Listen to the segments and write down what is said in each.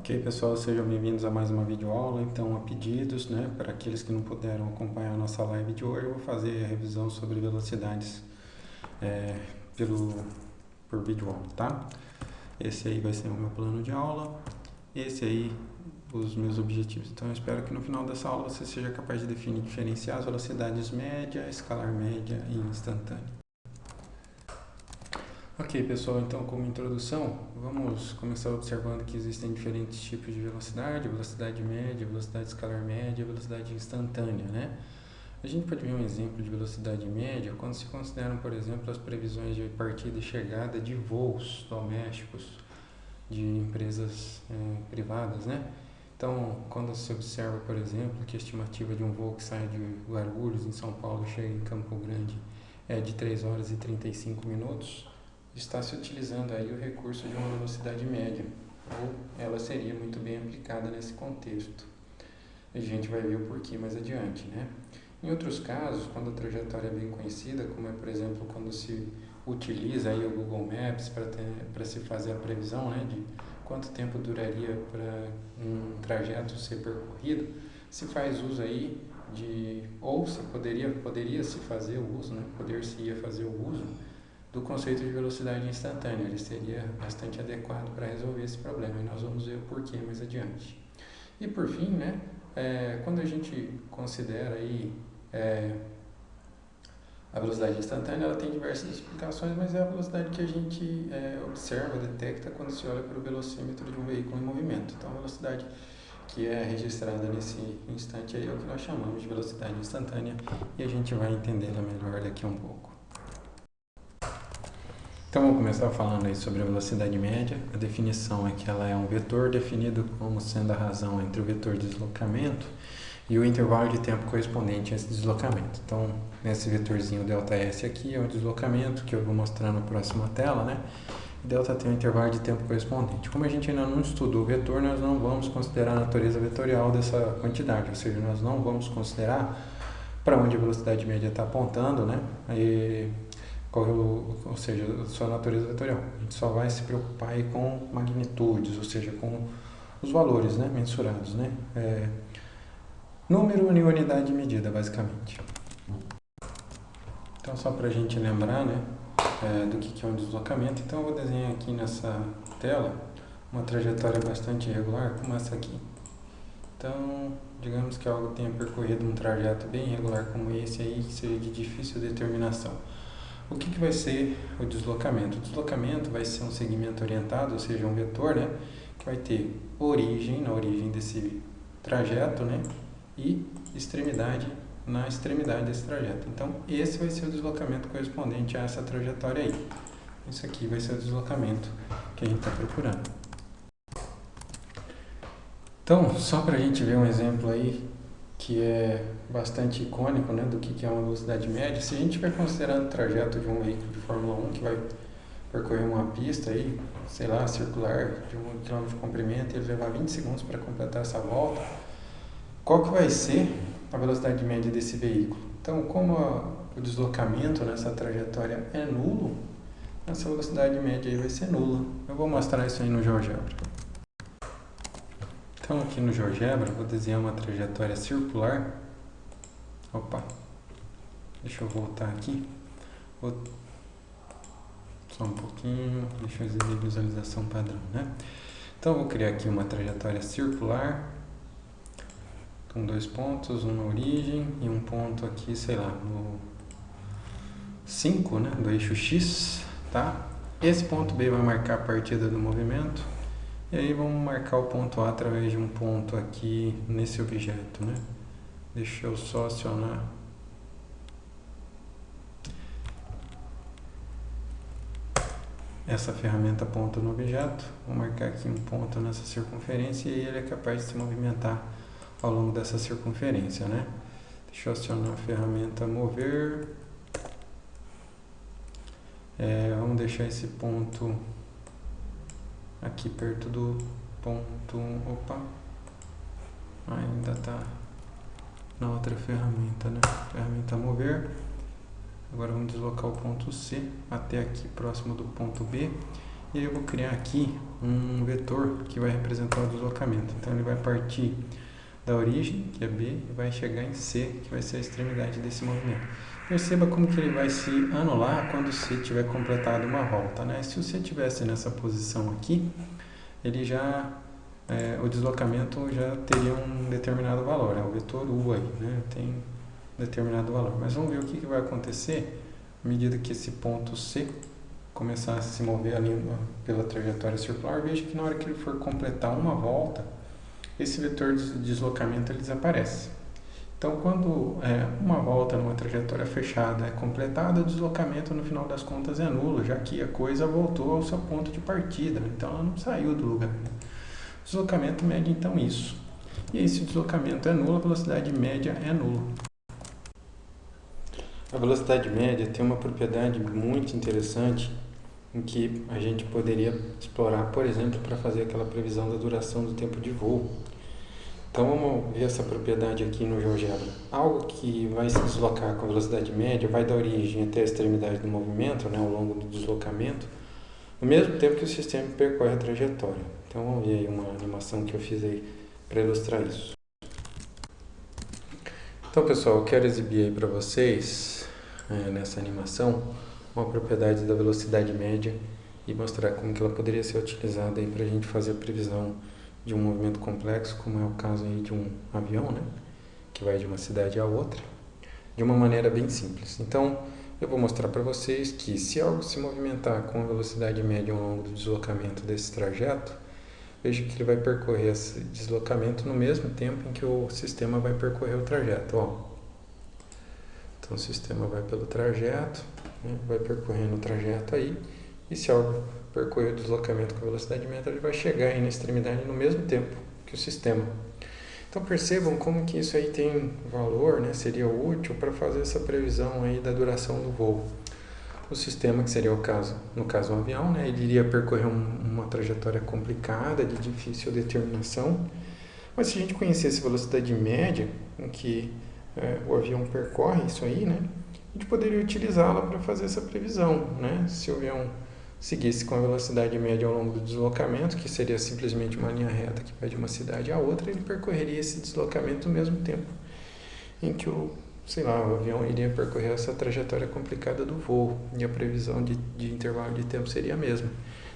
Ok, pessoal, sejam bem-vindos a mais uma videoaula. Então, a pedidos, né, para aqueles que não puderam acompanhar a nossa live de hoje, eu vou fazer a revisão sobre velocidades por videoaula, tá? Esse aí vai ser o meu plano de aula, esse aí os meus objetivos. Então, eu espero que no final dessa aula você seja capaz de definir e diferenciar as velocidades média, escalar média e instantânea. Ok, pessoal, então como introdução, vamos começar observando que existem diferentes tipos de velocidade, velocidade média, velocidade escalar média, velocidade instantânea, né? A gente pode ver um exemplo de velocidade média quando se consideram, por exemplo, as previsões de partida e chegada de voos domésticos de empresas privadas, né? Então, quando se observa, por exemplo, que a estimativa de um voo que sai de Guarulhos, em São Paulo, e chega em Campo Grande é de 3 horas e 35 minutos, está se utilizando aí o recurso de uma velocidade média, ou ela seria muito bem aplicada nesse contexto. A gente vai ver o porquê mais adiante, né? Em outros casos, quando a trajetória é bem conhecida, como é, por exemplo, quando se utiliza aí o Google Maps para se fazer a previsão, né, de quanto tempo duraria para um trajeto ser percorrido, se faz uso aí ou se poderia se fazer o uso, né, poder-se-ia fazer o uso do conceito de velocidade instantânea. Ele seria bastante adequado para resolver esse problema, e nós vamos ver o porquê mais adiante. E por fim, né, quando a gente considera aí, a velocidade instantânea, ela tem diversas explicações, mas é a velocidade que a gente observa, detecta quando se olha para o velocímetro de um veículo em movimento. Então, a velocidade que é registrada nesse instante aí é o que nós chamamos de velocidade instantânea, e a gente vai entendê-la melhor daqui a um pouco. Então, vamos começar falando aí sobre a velocidade média. A definição é que ela é um vetor definido como sendo a razão entre o vetor de deslocamento e o intervalo de tempo correspondente a esse deslocamento. Então, nesse vetorzinho ΔS aqui é o deslocamento, que eu vou mostrar na próxima tela, né? E ΔT é o intervalo de tempo correspondente. Como a gente ainda não estudou o vetor, nós não vamos considerar a natureza vetorial dessa quantidade, ou seja, nós não vamos considerar para onde a velocidade média está apontando, né? Ou seja, sua natureza vetorial. A gente só vai se preocupar aí com magnitudes, ou seja, com os valores, né, mensurados, né? Número em unidade de medida, basicamente. Então, só para a gente lembrar, né, do que é um deslocamento, então eu vou desenhar aqui nessa tela uma trajetória bastante irregular, como essa aqui. Então, digamos que algo tenha percorrido um trajeto bem irregular como esse aí, que seja de difícil determinação. O que vai ser o deslocamento? O deslocamento vai ser um segmento orientado, ou seja, um vetor, né, que vai ter origem, na origem desse trajeto, né, e extremidade na extremidade desse trajeto. Então, esse vai ser o deslocamento correspondente a essa trajetória aí. Isso aqui vai ser o deslocamento que a gente está procurando. Então, só para a gente ver um exemplo aí que é bastante icônico, né, do que é uma velocidade média. Se a gente estiver considerando o trajeto de um veículo de Fórmula 1 que vai percorrer uma pista aí, sei lá, circular de 1 km de comprimento e ele levar 20 segundos para completar essa volta, qual que vai ser a velocidade média desse veículo? Então, como o deslocamento nessa trajetória é nulo, essa velocidade média aí vai ser nula. Eu vou mostrar isso aí no GeoGebra. Então, aqui no GeoGebra, eu vou desenhar uma trajetória circular. Opa, deixa eu voltar aqui. Só um pouquinho, deixa eu exibir visualização padrão, né? Então, eu vou criar aqui uma trajetória circular com 2 pontos, um na origem e um ponto aqui, sei lá, no 5, né, do eixo X, tá? Esse ponto B vai marcar a partida do movimento. E aí vamos marcar o ponto A através de um ponto aqui nesse objeto, né? Deixa eu só acionar essa ferramenta ponto no objeto. Vou marcar aqui um ponto nessa circunferência e ele é capaz de se movimentar ao longo dessa circunferência, né? Deixa eu acionar a ferramenta mover. Vamos deixar esse ponto aqui perto do ponto, opa, ainda está na outra ferramenta, né? Ferramenta mover. Agora vamos deslocar o ponto C até aqui próximo do ponto B e eu vou criar aqui um vetor que vai representar o deslocamento. Então ele vai partir da origem, que é B, e vai chegar em C, que vai ser a extremidade desse movimento. Perceba como que ele vai se anular quando C tiver completado uma volta, né? Se você estivesse nessa posição aqui, ele já, o deslocamento já teria um determinado valor, é o vetor U aí, né? Tem um determinado valor. Mas vamos ver o que vai acontecer à medida que esse ponto C começar a se mover ali pela trajetória circular. Veja que na hora que ele for completar uma volta, esse vetor de deslocamento ele desaparece. Então, quando uma volta numa trajetória fechada é completada, o deslocamento no final das contas é nulo, já que a coisa voltou ao seu ponto de partida, então ela não saiu do lugar. O deslocamento mede então isso. E aí, se o deslocamento é nulo, a velocidade média é nula. A velocidade média tem uma propriedade muito interessante em que a gente poderia explorar, por exemplo, para fazer aquela previsão da duração do tempo de voo. Então vamos ver essa propriedade aqui no GeoGebra. Algo que vai se deslocar com velocidade média vai da origem até a extremidade do movimento, né, ao longo do deslocamento, no mesmo tempo que o sistema percorre a trajetória. Então vamos ver aí uma animação que eu fiz aí para ilustrar isso. Então pessoal, eu quero exibir aí para vocês, nessa animação, uma propriedade da velocidade média e mostrar como que ela poderia ser utilizada aí para a gente fazer a previsão de um movimento complexo, como é o caso aí de um avião, né, que vai de uma cidade a outra, de uma maneira bem simples. Então, eu vou mostrar para vocês que se algo se movimentar com a velocidade média ao longo do deslocamento desse trajeto, veja que ele vai percorrer esse deslocamento no mesmo tempo em que o sistema vai percorrer o trajeto. Ó. Então, o sistema vai pelo trajeto, né, vai percorrendo o trajeto aí, e se algo percorrer o deslocamento com velocidade média, ele vai chegar aí na extremidade no mesmo tempo que o sistema. Então percebam como que isso aí tem valor, né? Seria útil para fazer essa previsão aí da duração do voo. O sistema, que seria o caso, no caso um avião, né? Ele iria percorrer uma trajetória complicada, de difícil determinação, mas se a gente conhecesse a velocidade média em que o avião percorre isso aí, né? A gente poderia utilizá-la para fazer essa previsão, né? Se o avião seguisse com a velocidade média ao longo do deslocamento, que seria simplesmente uma linha reta que vai de uma cidade a outra, ele percorreria esse deslocamento no mesmo tempo em que o avião iria percorrer essa trajetória complicada do voo, e a previsão de intervalo de tempo seria a mesma.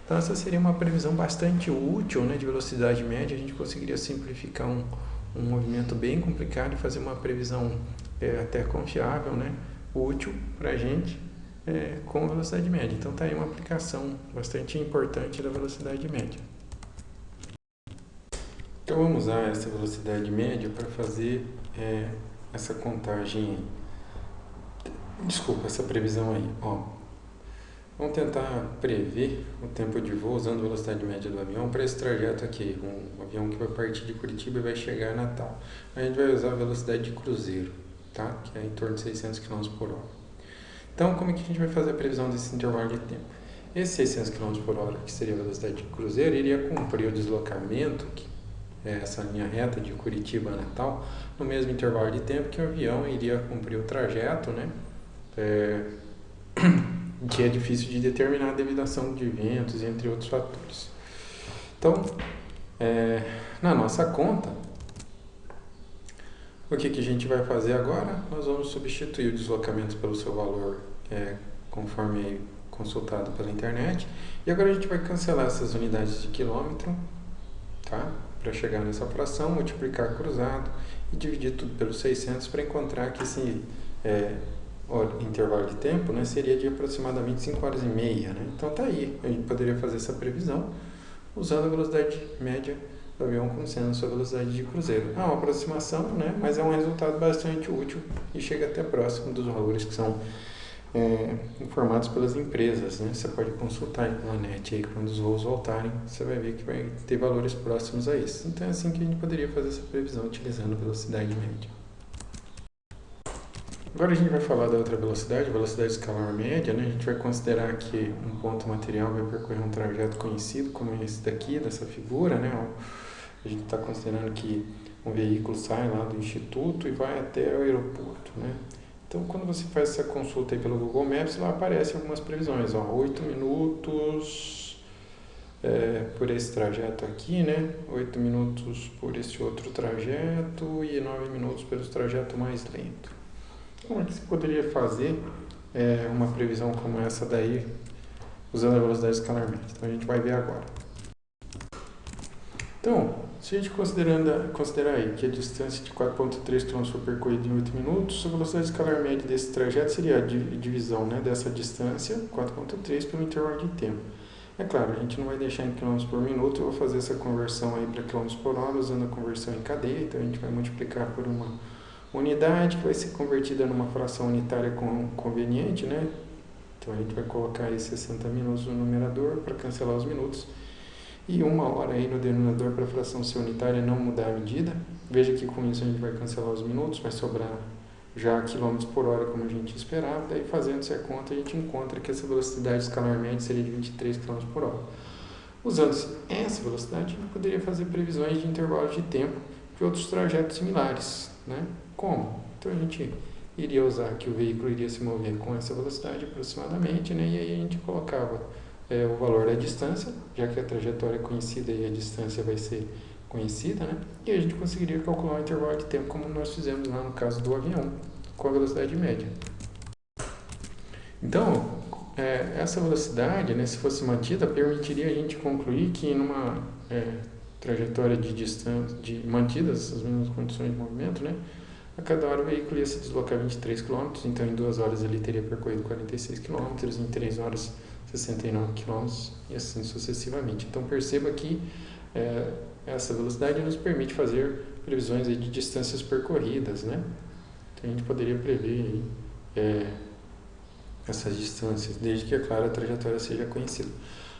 Então essa seria uma previsão bastante útil, né, de velocidade média. A gente conseguiria simplificar um movimento bem complicado e fazer uma previsão até confiável, né, útil para a gente, com velocidade média. Então está aí uma aplicação bastante importante da velocidade média. Então vamos usar essa velocidade média para fazer essa contagem, essa previsão aí. Ó, vamos tentar prever o tempo de voo usando a velocidade média do avião para esse trajeto aqui. Um avião que vai partir de Curitiba e vai chegar a Natal. A gente vai usar a velocidade de cruzeiro, tá? Que é em torno de 600 km por hora. Então, como é que a gente vai fazer a previsão desse intervalo de tempo? Esse 600 km por hora, que seria a velocidade de cruzeiro, iria cumprir o deslocamento, essa linha reta de Curitiba a Natal, no mesmo intervalo de tempo que o avião iria cumprir o trajeto, né? Que é difícil de determinar devido à ação de ventos, entre outros fatores. Então, na nossa conta, o que a gente vai fazer agora? Nós vamos substituir o deslocamento pelo seu valor conforme consultado pela internet. E agora a gente vai cancelar essas unidades de quilômetro, tá? Para chegar nessa fração, multiplicar cruzado e dividir tudo pelos 600 para encontrar que esse intervalo de tempo, né, seria de aproximadamente 5 horas e meia. Né? Então tá aí, a gente poderia fazer essa previsão usando a velocidade média do avião como sendo a sua velocidade de cruzeiro. É uma aproximação, né? Mas é um resultado bastante útil e chega até próximo dos valores que são informados pelas empresas, né? Você pode consultar aí pela net aí, quando os voos voltarem, você vai ver que vai ter valores próximos a isso. Então é assim que a gente poderia fazer essa previsão utilizando a velocidade média. Agora a gente vai falar da outra velocidade, a velocidade escalar média, né? A gente vai considerar que um ponto material vai percorrer um trajeto conhecido como esse daqui, dessa figura, né? A gente está considerando que um veículo sai lá do instituto e vai até o aeroporto, né? Então, quando você faz essa consulta aí pelo Google Maps, lá aparecem algumas previsões, ó, 8 minutos por esse trajeto aqui, né? 8 minutos por esse outro trajeto e 9 minutos pelo trajeto mais lento. Como é que você poderia fazer uma previsão como essa daí, usando a velocidade escalar média? Então a gente vai ver agora. Então, se a gente considerar aí que a distância de 4,3 km foi percorrida em 8 minutos, a velocidade escalar média desse trajeto seria a divisão, né, dessa distância, 4,3, pelo intervalo de tempo. É claro, a gente não vai deixar em km por minuto, eu vou fazer essa conversão aí para km por hora usando a conversão em cadeia, então a gente vai multiplicar por uma unidade que vai ser convertida numa fração unitária conveniente, né? Então a gente vai colocar aí 60 minutos no numerador para cancelar os minutos e 1 hora aí no denominador para a fração ser unitária não mudar a medida. Veja que com isso a gente vai cancelar os minutos, vai sobrar já km por hora como a gente esperava, daí fazendo essa conta a gente encontra que essa velocidade escalar média seria de 23 km por hora. Usando essa velocidade, a gente poderia fazer previsões de intervalos de tempo de outros trajetos similares, né? Como? Então a gente iria usar que o veículo iria se mover com essa velocidade aproximadamente, né? E aí a gente colocava o valor da distância, já que a trajetória é conhecida e a distância vai ser conhecida, né? E a gente conseguiria calcular o intervalo de tempo como nós fizemos lá no caso do avião, com a velocidade média. Então, essa velocidade, né, se fosse mantida, permitiria a gente concluir que numa trajetória de distância, mantidas as mesmas condições de movimento, né, a cada hora o veículo ia se deslocar 23 km, então em 2 horas ele teria percorrido 46 km, em 3 horas 69 km e assim sucessivamente. Então perceba que essa velocidade nos permite fazer previsões aí de distâncias percorridas, né? Então a gente poderia prever essas distâncias, desde que, é claro, a trajetória seja conhecida.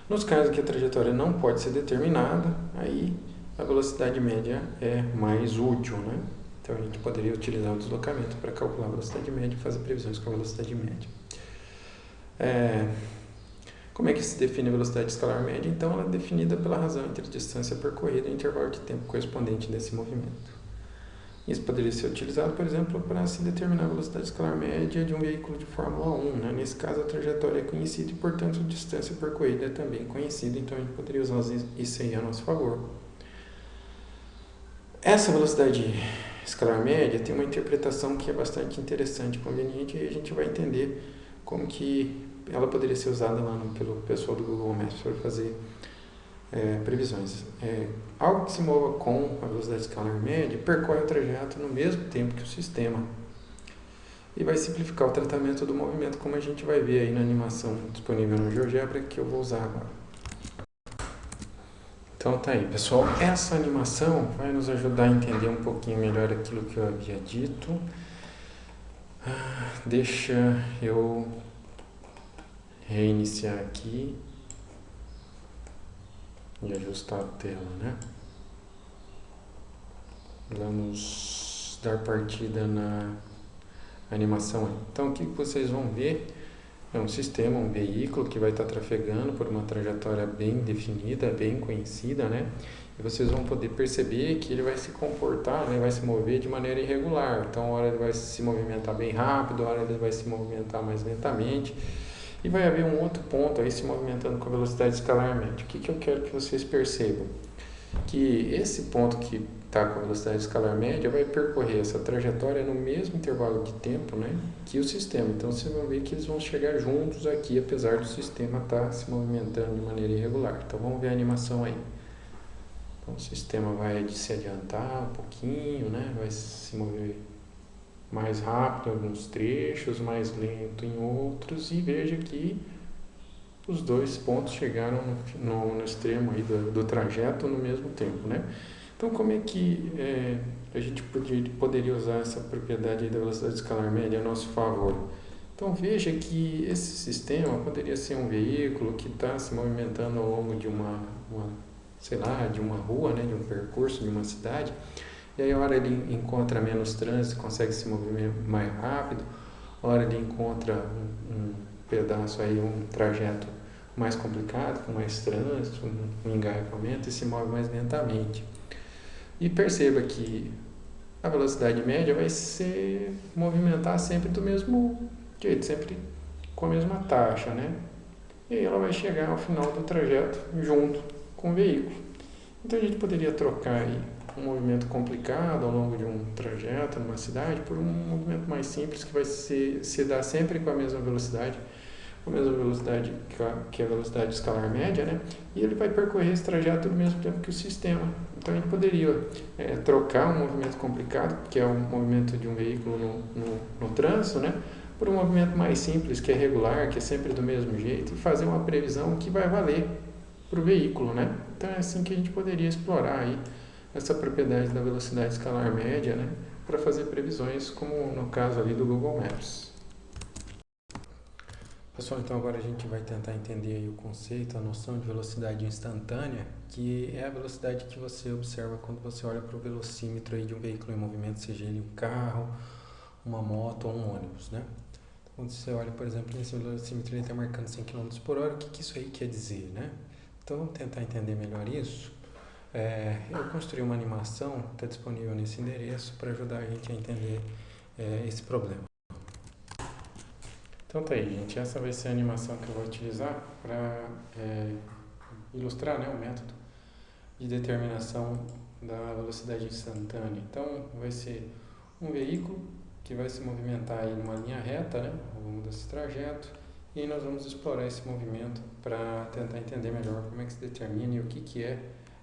Nos casos que a trajetória não pode ser determinada, aí a velocidade média é mais útil, né? Então a gente poderia utilizar o deslocamento para calcular a velocidade média e fazer previsões com a velocidade média. Como é que se define a velocidade escalar média? Então ela é definida pela razão entre a distância percorrida e o intervalo de tempo correspondente desse movimento. Isso poderia ser utilizado, por exemplo, para se determinar a velocidade escalar média de um veículo de Fórmula 1. Né? Nesse caso, a trajetória é conhecida e, portanto, a distância percorrida é também conhecida, então a gente poderia usar isso aí a nosso favor. Essa velocidade escalar média tem uma interpretação que é bastante interessante e conveniente, e a gente vai entender como que ela poderia ser usada lá pelo pessoal do Google Maps para fazer previsões. Algo que se mova com a velocidade escalar média percorre o trajeto no mesmo tempo que o sistema e vai simplificar o tratamento do movimento, como a gente vai ver aí na animação disponível no GeoGebra, que eu vou usar agora. Então tá aí, pessoal, essa animação vai nos ajudar a entender um pouquinho melhor aquilo que eu havia dito. Deixa eu reiniciar aqui e ajustar a tela, né? Vamos dar partida na animação. Então, o que vocês vão ver é um sistema, um veículo que vai estar trafegando por uma trajetória bem definida, bem conhecida, né? E vocês vão poder perceber que ele vai se comportar, né? Vai se mover de maneira irregular. Então, uma hora ele vai se movimentar bem rápido, uma hora ele vai se movimentar mais lentamente. E vai haver um outro ponto aí se movimentando com a velocidade escalar média. O que eu quero que vocês percebam? Que esse ponto que está com a velocidade escalar média vai percorrer essa trajetória no mesmo intervalo de tempo, né, que o sistema. Então vocês vão ver que eles vão chegar juntos aqui, apesar do sistema estar se movimentando de maneira irregular. Então vamos ver a animação aí. Então o sistema vai se adiantar um pouquinho, né, vai se mover mais rápido em alguns trechos, mais lento em outros, e veja que os dois pontos chegaram no extremo aí do trajeto no mesmo tempo, né? Então, como é que a gente poderia usar essa propriedade aí da velocidade escalar média a nosso favor? Então, veja que esse sistema poderia ser um veículo que está se movimentando ao longo de de uma rua, né, de um percurso, de uma cidade. E aí, a hora ele encontra menos trânsito, consegue se mover mais rápido. A hora ele encontra um pedaço aí, um trajeto mais complicado, com mais trânsito, um engarrafamento, e se move mais lentamente. E perceba que a velocidade média vai se movimentar sempre do mesmo jeito, sempre com a mesma taxa, né? e aí ela vai chegar ao final do trajeto junto com o veículo. Então a gente poderia trocar aí um movimento complicado ao longo de um trajeto numa cidade por um movimento mais simples que vai se dar sempre com a mesma velocidade que a velocidade escalar média, né? E ele vai percorrer esse trajeto ao mesmo tempo que o sistema. Então a gente poderia trocar um movimento complicado, que é o movimento de um veículo no trânsito, né? Por um movimento mais simples, que é regular, que é sempre do mesmo jeito, e fazer uma previsão que vai valer para o veículo, né? Então é assim que a gente poderia explorar aí essa propriedade da velocidade escalar média, né? Para fazer previsões, como no caso ali do Google Maps. Pessoal, então agora a gente vai tentar entender aí o conceito, a noção de velocidade instantânea, que é a velocidade que você observa quando você olha para o velocímetro aí de um veículo em movimento, seja ele um carro, uma moto ou um ônibus, né? Quando você olha, por exemplo, nesse velocímetro ele está marcando 100 km por hora, o que isso aí quer dizer, né? Então vamos tentar entender melhor isso. Eu construí uma animação, está disponível nesse endereço, para ajudar a gente a entender esse problema. Então tá aí, gente, essa vai ser a animação que eu vou utilizar para ilustrar, né, o método de determinação da velocidade instantânea. Então vai ser um veículo que vai se movimentar em uma linha reta, né, ao longo desse trajeto, e aí nós vamos explorar esse movimento para tentar entender melhor como é que se determina e o que é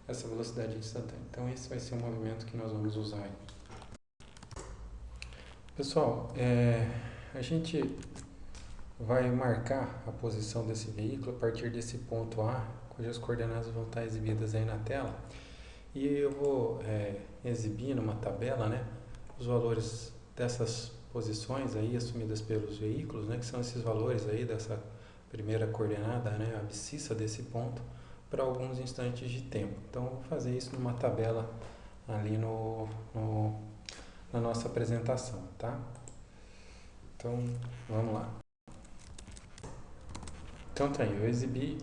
essa velocidade instantânea. Então esse vai ser o movimento que nós vamos usar aí. Pessoal, a gente vai marcar a posição desse veículo a partir desse ponto A, cujas coordenadas vão estar exibidas aí na tela. E eu vou exibir numa tabela, né, os valores dessas posições aí assumidas pelos veículos, né, que são esses valores aí dessa primeira coordenada, né, abscissa desse ponto, para alguns instantes de tempo. Então, eu vou fazer isso numa tabela ali na nossa apresentação, tá? Então, vamos lá. Então tá aí, eu exibi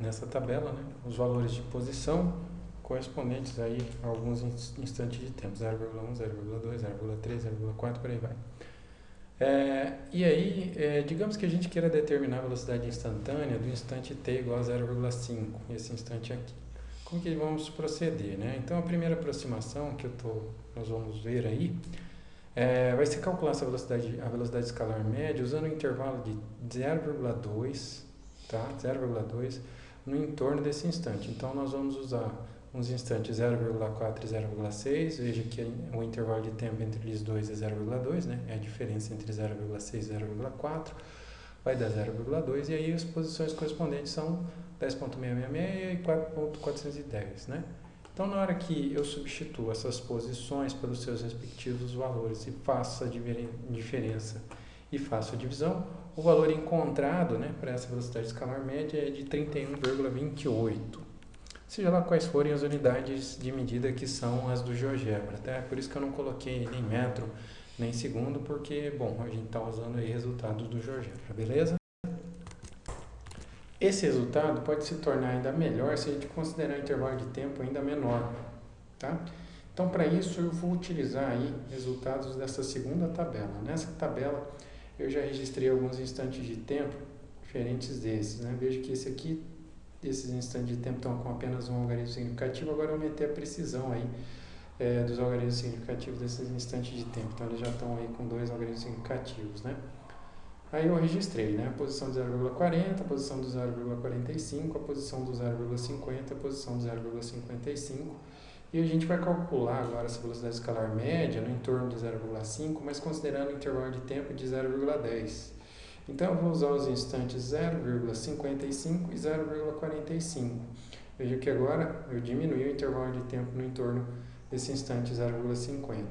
nessa tabela, né, os valores de posição correspondentes aí a alguns instantes de tempo, 0,1, 0,2, 0,3, 0,4, por aí vai. E aí, digamos que a gente queira determinar a velocidade instantânea do instante t igual a 0,5, esse instante aqui. Como que vamos proceder, né? Então a primeira aproximação que nós vamos ver aí vai ser calcular essa a velocidade escalar média usando um intervalo de 0,2, tá? 0,2 no entorno desse instante. Então nós vamos usar uns instantes 0,4 e 0,6. Veja que o intervalo de tempo entre eles dois é 0,2, né? É a diferença entre 0,6 e 0,4. Vai dar 0,2 e aí as posições correspondentes são 10.666 e 4.410, né? Então, na hora que eu substituo essas posições pelos seus respectivos valores e faço a diferença e faço a divisão, o valor encontrado, né, para essa velocidade escalar média é de 31,28. Seja lá quais forem as unidades de medida que são as do GeoGebra, tá? É por isso que eu não coloquei nem metro, nem segundo, porque, bom, a gente está usando aí resultados do GeoGebra, beleza? Esse resultado pode se tornar ainda melhor se a gente considerar um intervalo de tempo ainda menor, tá? Então, para isso, eu vou utilizar aí resultados dessa segunda tabela. Nessa tabela, eu já registrei alguns instantes de tempo diferentes desses, né? Veja que esses instantes de tempo estão com apenas um algarismo significativo, agora eu aumentei a precisão aí dos algarismos significativos desses instantes de tempo. Então, eles já estão aí com 2 algarismos significativos, né? Aí eu registrei, né, a posição do 0,40, a posição do 0,45, a posição do 0,50, a posição do 0,55. E a gente vai calcular agora essa velocidade escalar média no entorno de 0,5, mas considerando o intervalo de tempo de 0,10. Então eu vou usar os instantes 0,55 e 0,45. Veja que agora eu diminui o intervalo de tempo no entorno desse instante 0,50.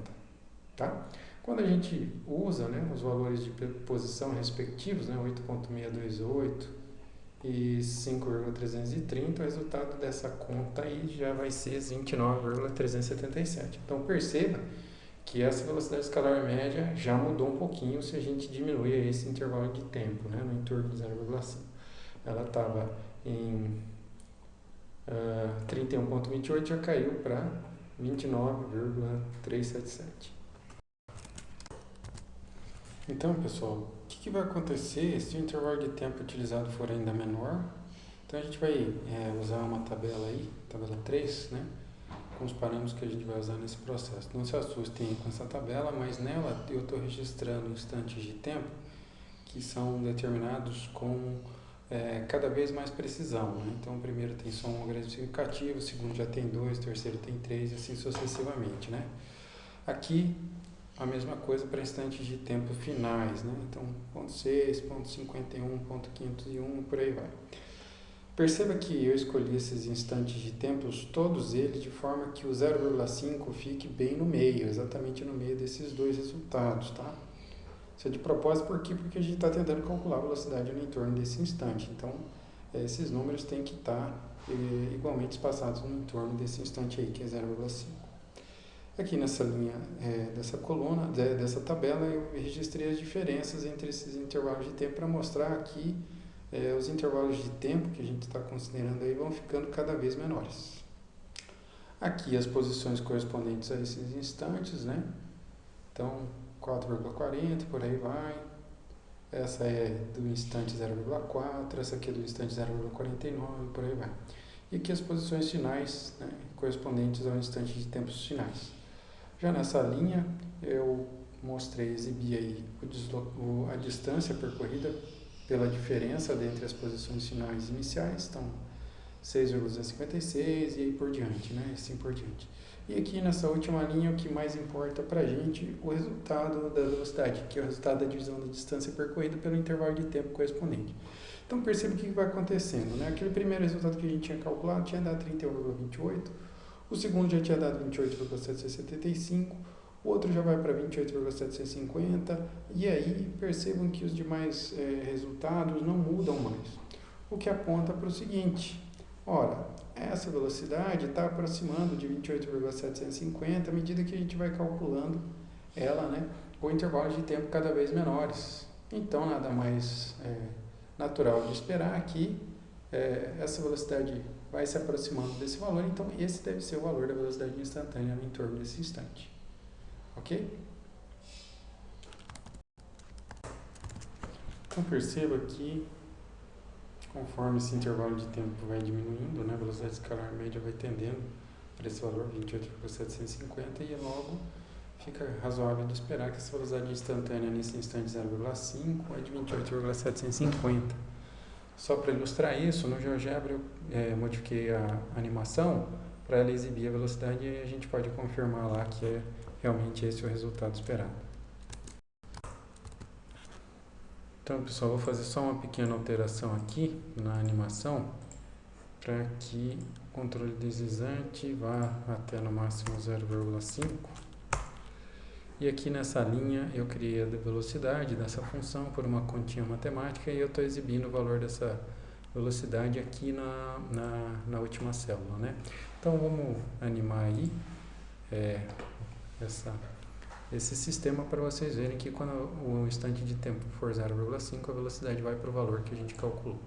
Tá? Quando a gente usa, né, os valores de posição respectivos, né, 8.628 e 5,330, o resultado dessa conta aí já vai ser 29,377. Então perceba que essa velocidade escalar média já mudou um pouquinho se a gente diminui esse intervalo de tempo, né, no entorno de 0,5. Ela estava em 31,28, já caiu para 29,377. Então, pessoal, o que vai acontecer se o intervalo de tempo utilizado for ainda menor? Então, a gente vai usar uma tabela aí, tabela 3, né? Com os parâmetros que a gente vai usar nesse processo. Não se assustem com essa tabela, mas nela eu estou registrando instantes de tempo que são determinados com cada vez mais precisão, né? Então, o primeiro tem só um algarismo significativo, o segundo já tem 2, o terceiro tem 3 e assim sucessivamente, né? Aqui, a mesma coisa para instantes de tempo finais, né? Então, ponto 6, ponto 51, ponto 501, por aí vai. Perceba que eu escolhi esses instantes de tempos, todos eles, de forma que o 0,5 fique bem no meio, exatamente no meio desses dois resultados, tá? Isso é de propósito, por quê? Porque a gente está tentando calcular a velocidade no entorno desse instante. Então, esses números têm que estar igualmente espaçados no entorno desse instante aí, que é 0,5. Aqui nessa linha dessa coluna, dessa tabela, eu registrei as diferenças entre esses intervalos de tempo para mostrar aqui os intervalos de tempo que a gente está considerando aí vão ficando cada vez menores. Aqui as posições correspondentes a esses instantes, né? Então, 4,40, por aí vai. Essa é do instante 0,4, essa aqui é do instante 0,49, por aí vai. E aqui as posições finais, né, correspondentes ao instante de tempos finais. Já nessa linha, eu mostrei, exibi aí a distância percorrida pela diferença entre as posições finais e iniciais, então 6,56 e aí por diante, né? Assim por diante. E aqui nessa última linha, o que mais importa para a gente, o resultado da velocidade, que é o resultado da divisão da distância percorrida pelo intervalo de tempo correspondente. Então perceba o que vai acontecendo, né? Aquele primeiro resultado que a gente tinha calculado tinha dado 31,28, o segundo já tinha dado 28,775, o outro já vai para 28,750, e aí percebam que os demais resultados não mudam mais. O que aponta para o seguinte: ora, essa velocidade está aproximando de 28,750 à medida que a gente vai calculando ela, né, com intervalos de tempo cada vez menores. Então, nada mais natural de esperar que essa velocidade vai se aproximando desse valor, então esse deve ser o valor da velocidade instantânea no entorno desse instante. Ok? Então perceba que conforme esse intervalo de tempo vai diminuindo, né, a velocidade escalar média vai tendendo para esse valor, 28,750, e logo fica razoável de esperar que essa velocidade instantânea nesse instante 0,5 é de 28,750. Só para ilustrar isso, no GeoGebra eu modifiquei a animação para ela exibir a velocidade e a gente pode confirmar lá que é realmente esse o resultado esperado. Então, pessoal, vou fazer só uma pequena alteração aqui na animação para que o controle deslizante vá até no máximo 0,5. E aqui nessa linha eu criei a velocidade dessa função por uma continha matemática e eu estou exibindo o valor dessa velocidade aqui na última célula, né? Então vamos animar aí esse sistema para vocês verem que quando o instante de tempo for 0,5 a velocidade vai para o valor que a gente calculou.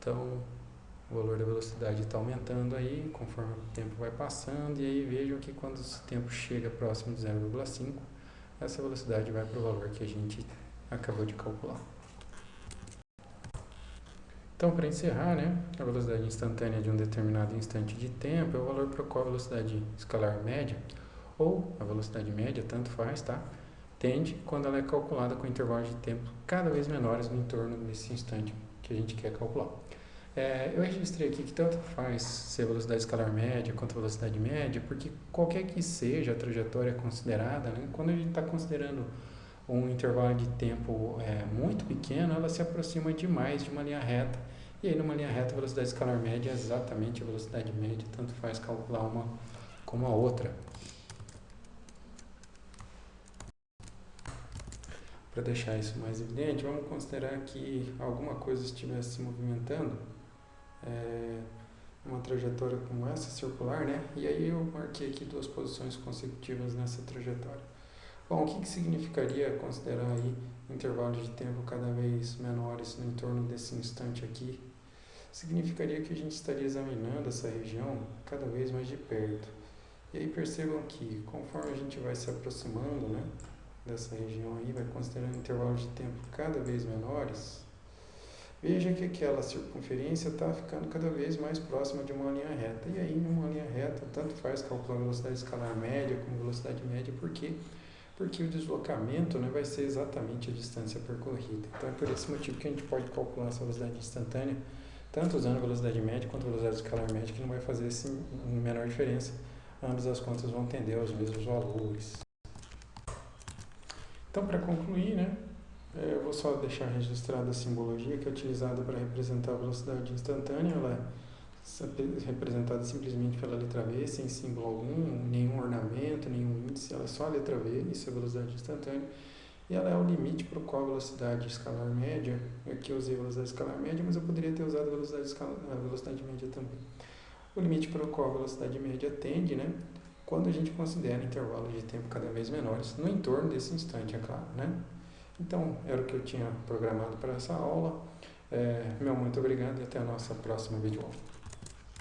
Então o valor da velocidade está aumentando aí conforme o tempo vai passando, e aí vejam que quando esse tempo chega próximo de 0,5, essa velocidade vai para o valor que a gente acabou de calcular. Então, para encerrar, né, a velocidade instantânea de um determinado instante de tempo é o valor para o qual a velocidade escalar média, ou a velocidade média, tanto faz, tá? Tende quando ela é calculada com intervalos de tempo cada vez menores no entorno desse instante que a gente quer calcular. Eu registrei aqui que tanto faz se a velocidade escalar média quanto a velocidade média, porque qualquer que seja a trajetória considerada, né, quando a gente está considerando um intervalo de tempo muito pequeno, ela se aproxima demais de uma linha reta, e aí numa linha reta a velocidade escalar média é exatamente a velocidade média, tanto faz calcular uma como a outra. Para deixar isso mais evidente, vamos considerar que alguma coisa estivesse se movimentando uma trajetória como essa, circular, né? E aí eu marquei aqui duas posições consecutivas nessa trajetória. Bom, o que significaria considerar aí intervalos de tempo cada vez menores no entorno desse instante aqui? Significaria que a gente estaria examinando essa região cada vez mais de perto. E aí percebam que conforme a gente vai se aproximando, né, dessa região aí, vai considerando intervalos de tempo cada vez menores, veja que aquela circunferência está ficando cada vez mais próxima de uma linha reta. E aí, em uma linha reta, tanto faz calcular a velocidade escalar média como velocidade média, porque o deslocamento, né, vai ser exatamente a distância percorrida. Então, é por esse motivo que a gente pode calcular essa velocidade instantânea, tanto usando a velocidade média quanto a velocidade escalar média, que não vai fazer menor diferença. Ambas as contas vão tender aos mesmos valores. Então, para concluir, né, eu vou só deixar registrada a simbologia que é utilizada para representar a velocidade instantânea. Ela é representada simplesmente pela letra V, sem símbolo algum, nenhum ornamento, nenhum índice. Ela é só a letra V, isso é a velocidade instantânea. E ela é o limite para o qual a velocidade escalar média, aqui eu usei a velocidade escalar média, mas eu poderia ter usado a velocidade média também. O limite para o qual a velocidade média tende, né, quando a gente considera intervalos de tempo cada vez menores, no entorno desse instante, é claro, né? Então, era o que eu tinha programado para essa aula. Meu muito obrigado e até a nossa próxima videoaula.